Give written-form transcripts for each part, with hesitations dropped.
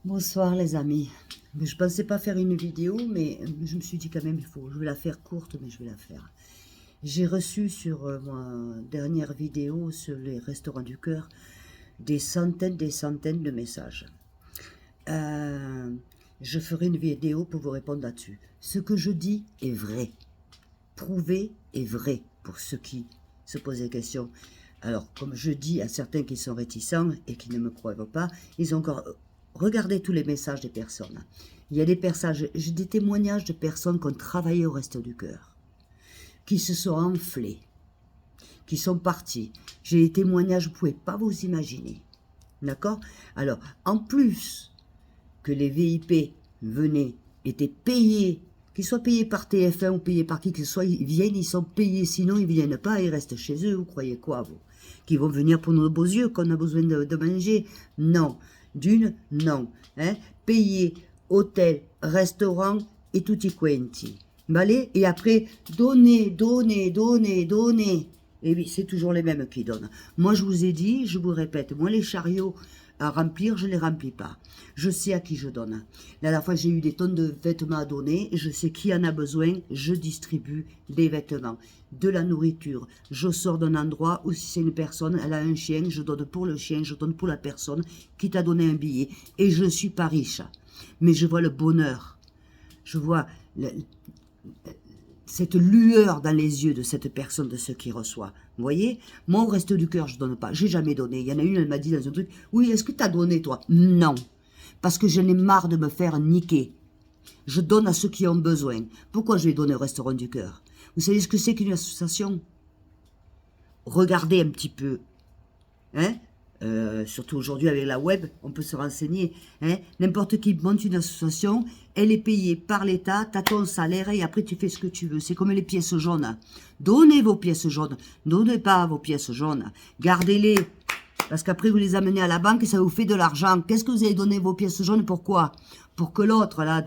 Bonsoir les amis. Je pensais pas faire une vidéo, mais je me suis dit quand même je vais la faire courte, mais je vais la faire. J'ai reçu sur ma dernière vidéo sur les restaurants du cœur des centaines de messages. Je ferai une vidéo pour vous répondre là-dessus. Ce que je dis est vrai. Prouvé est vrai pour ceux qui se posent des questions. Alors, comme je dis à certains qui sont réticents et qui ne me croient pas, ils ont encore regardé tous les messages des personnes. Il y a des messages, j'ai des témoignages de personnes qui ont travaillé au Resto du Cœur, qui se sont enflées, qui sont partis. J'ai des témoignages, vous ne pouvez pas vous imaginer. D'accord? Alors, en plus que les VIP venaient, étaient payés, qu'ils soient payés par TF1 ou payés par qui que ce soit, ils viennent, ils sont payés, sinon ils ne viennent pas, ils restent chez eux, vous croyez quoi, vous? Qu'ils vont venir pour nos beaux yeux, qu'on a besoin de manger? Non. Non. Hein? Payés, hôtel, restaurant et tutti quanti. Vale? Et après, donner. Et oui, c'est toujours les mêmes qui donnent. Moi, je vous ai dit, je vous répète, moi, les chariots à remplir, je ne les remplis pas. Je sais à qui je donne. La dernière fois, j'ai eu des tonnes de vêtements à donner. Je sais qui en a besoin. Je distribue des vêtements, de la nourriture. Je sors d'un endroit où si c'est une personne, elle a un chien, je donne pour le chien, je donne pour la personne qui t'a donné un billet. Et je ne suis pas riche. Mais je vois le bonheur. Je vois cette lueur dans les yeux de cette personne, de ceux qui reçoit. Vous voyez? Moi, au Resto du Cœur, je donne pas. J'ai jamais donné. Il y en a une, elle m'a dit dans un truc, oui, est-ce que tu as donné, toi? Non. Parce que j'en ai marre de me faire niquer. Je donne à ceux qui ont besoin. Pourquoi je vais donner au Restaurant du Cœur? Vous savez ce que c'est qu'une association? Regardez un petit peu. Hein? Surtout aujourd'hui avec la web, on peut se renseigner. Hein? N'importe qui monte une association, elle est payée par l'État, tu as ton salaire et après tu fais ce que tu veux. C'est comme les pièces jaunes. Donnez vos pièces jaunes. Donnez pas vos pièces jaunes. Gardez-les. Parce qu'après vous les amenez à la banque et ça vous fait de l'argent. Qu'est-ce que vous avez donné vos pièces jaunes? Pourquoi? Pour que l'autre, là,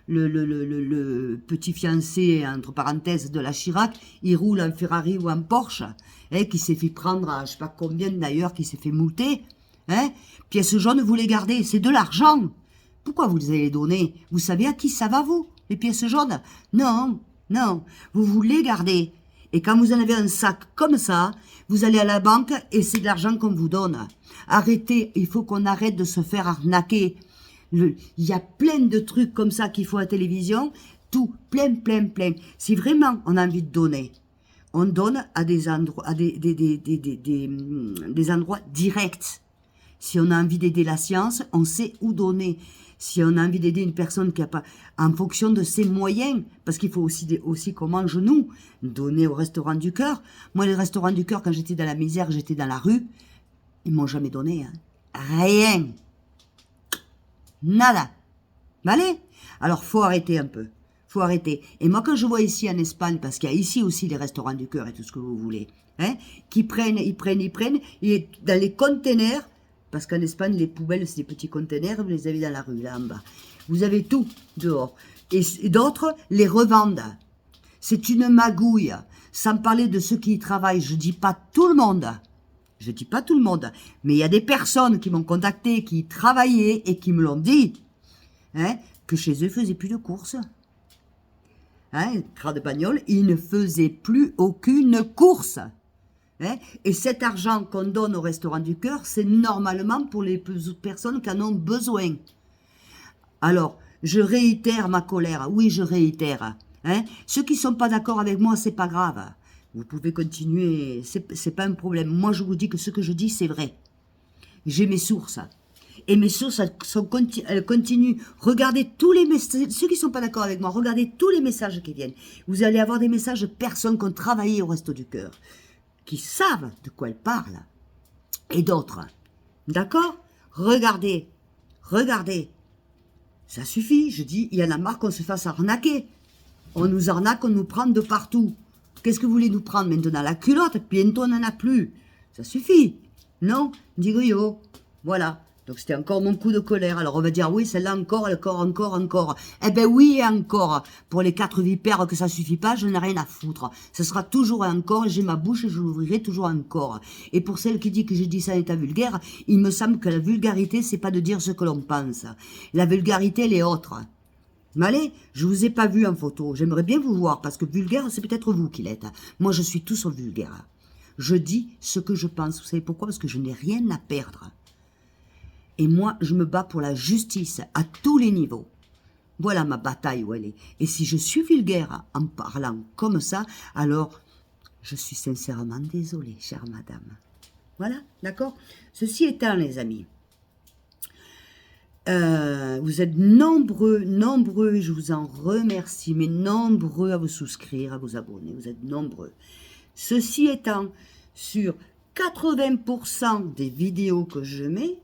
le petit fiancé, entre parenthèses, de la Chirac, il roule en Ferrari ou en Porsche, hein, qui s'est fait prendre à je sais pas combien d'ailleurs, qui s'est fait mouter. Hein. Pièces jaunes, vous les gardez, c'est de l'argent. Pourquoi vous les avez données? Vous savez à qui ça va, vous, les pièces jaunes? Non, vous les gardez. Et quand vous en avez un sac comme ça, vous allez à la banque et c'est de l'argent qu'on vous donne. Arrêtez, il faut qu'on arrête de se faire arnaquer. Il y a plein de trucs comme ça qu'il faut à la télévision, tout, plein. Si vraiment on a envie de donner, on donne à des endroits, à des endroits directs. Si on a envie d'aider la science, on sait où donner. Si on a envie d'aider une personne qui a pas, en fonction de ses moyens, parce qu'il faut aussi qu'on mange nous, donner au Restaurant du Cœur. Moi, les Restaurants du Cœur, quand j'étais dans la misère, j'étais dans la rue, ils m'ont jamais donné, hein. Rien. Nada. Vale? Alors, faut arrêter un peu. Faut arrêter. Et moi, quand je vois ici en Espagne, parce qu'il y a ici aussi les Restaurants du Cœur et tout ce que vous voulez, hein, ils prennent, et dans les containers, parce qu'en Espagne, les poubelles, c'est des petits containers, vous les avez dans la rue, là en bas. Vous avez tout dehors. Et d'autres les revendent. C'est une magouille. Sans parler de ceux qui y travaillent. Je dis pas tout le monde. Je dis pas tout le monde. Mais il y a des personnes qui m'ont contacté, qui y travaillaient et qui me l'ont dit. Hein, que chez eux, ils faisaient plus de courses. Hein, cras de bagnole, ils ne faisaient plus aucune course. Hein? Et cet argent qu'on donne au Restaurant du Cœur, c'est normalement pour les personnes qui en ont besoin. Alors, je réitère ma colère. Oui, je réitère. Hein? Ceux qui ne sont pas d'accord avec moi, c'est pas grave. Vous pouvez continuer, c'est pas un problème. Moi, je vous dis que ce que je dis, c'est vrai. J'ai mes sources. Et mes sources, elles continuent. Regardez tous les messages, ceux qui ne sont pas d'accord avec moi, regardez tous les messages qui viennent. Vous allez avoir des messages de personnes qui ont travaillé au Resto du Cœur, qui savent de quoi elles parlent, et d'autres. D'accord? Regardez. Ça suffit, je dis, il y en a marre qu'on se fasse arnaquer. On nous arnaque, on nous prend de partout. Qu'est-ce que vous voulez nous prendre maintenant? La culotte, bientôt on n'en a plus. Ça suffit. Non? Digo yo. Voilà. Donc c'était encore mon coup de colère. Alors on va dire, oui, celle-là encore, encore. Eh ben oui, et encore. Pour les 4 vipères que ça suffit pas, je n'ai rien à foutre. Ce sera toujours encore, j'ai ma bouche et je l'ouvrirai toujours encore. Et pour celle qui dit que j'ai dit ça en état vulgaire, il me semble que la vulgarité, c'est pas de dire ce que l'on pense. La vulgarité, elle est autre. Mais allez, je vous ai pas vu en photo. J'aimerais bien vous voir, parce que vulgaire, c'est peut-être vous qui l'êtes. Moi, je suis tout sauf vulgaire. Je dis ce que je pense. Vous savez pourquoi? Parce que je n'ai rien à perdre. Et moi, je me bats pour la justice à tous les niveaux. Voilà ma bataille où elle est. Et si je suis vulgaire en parlant comme ça, alors je suis sincèrement désolée, chère madame. Voilà, d'accord? Ceci étant, les amis, vous êtes nombreux, et je vous en remercie, mais nombreux à vous souscrire, à vous abonner. Vous êtes nombreux. Ceci étant, sur 80% des vidéos que je mets,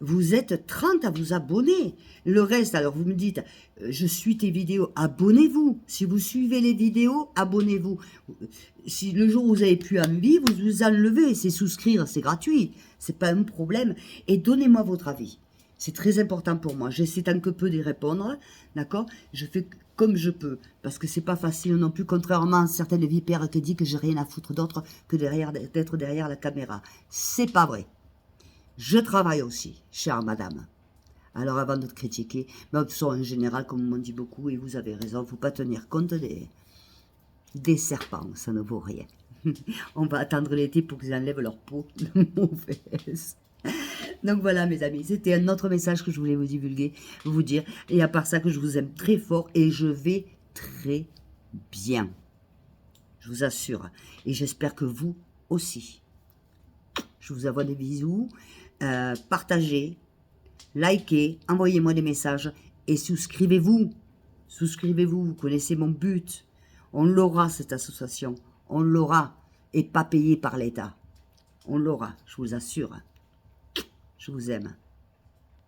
vous êtes 30 à vous abonner. Le reste, alors vous me dites, je suis tes vidéos, abonnez-vous. Si vous suivez les vidéos, abonnez-vous. Si le jour où vous avez plus envie, vous vous enlevez. C'est souscrire, c'est gratuit. C'est pas un problème. Et donnez-moi votre avis. C'est très important pour moi. J'essaie tant que peu d'y répondre, d'accord? Je fais comme je peux, parce que c'est pas facile non plus, contrairement à certaines vipères qui disent que j'ai rien à foutre d'autre que d'être derrière la caméra. C'est pas vrai. Je travaille aussi, chère madame. Alors avant de te critiquer, mais de toute façon, en général, comme on m'en dit beaucoup, et vous avez raison, il ne faut pas tenir compte des serpents, ça ne vaut rien. On va attendre l'été pour qu'ils enlèvent leur peau mauvaise. Donc voilà mes amis, c'était un autre message que je voulais vous divulguer, vous dire. Et à part ça, que je vous aime très fort et je vais très bien. Je vous assure. Et j'espère que vous aussi. Je vous envoie des bisous. Partagez, likez, envoyez-moi des messages et souscrivez-vous. Souscrivez-vous, vous connaissez mon but. On l'aura cette association, on l'aura et pas payé par l'État. On l'aura, je vous assure. Je vous aime.